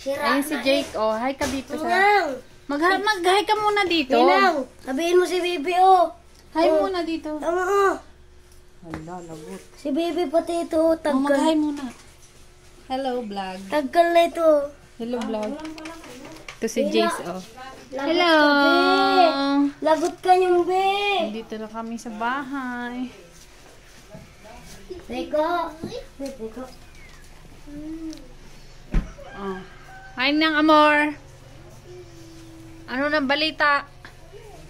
Ayun si Jake, oh. Hi ka dito siya. Ninang! Mag-hi ka muna dito. Ninang! Sabihin mo si Bibi, oh. Hi muna dito. Tama, oh. Hala, lagot. Si Bibi pati ito, Oh, taggal. mag-hi muna. Hello, vlog. Taggal na ito. Hello, vlog. Ito si Jace, oh. Lagot Hello! ka, Be. Lagot ka yung Be. Dito na kami sa bahay. Teko. Teko. Oh. Hi, Nang Amor. Ano nang balita?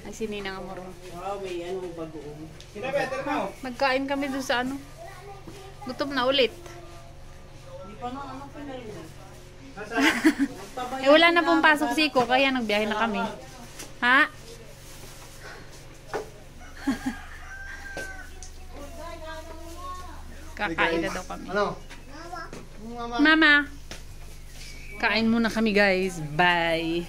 Ay, si Ninang Amor. Wow, may anong bagoong. Magkain kami doon sa ano. Gutom na ulit. Di pa na ano pinalimutan. Eh, wala na pong pasok si Iko, kaya nagbiyahe na kami. Ha? Kakain na daw kami. Ano? Mama! Kain muna kami, guys. Bye!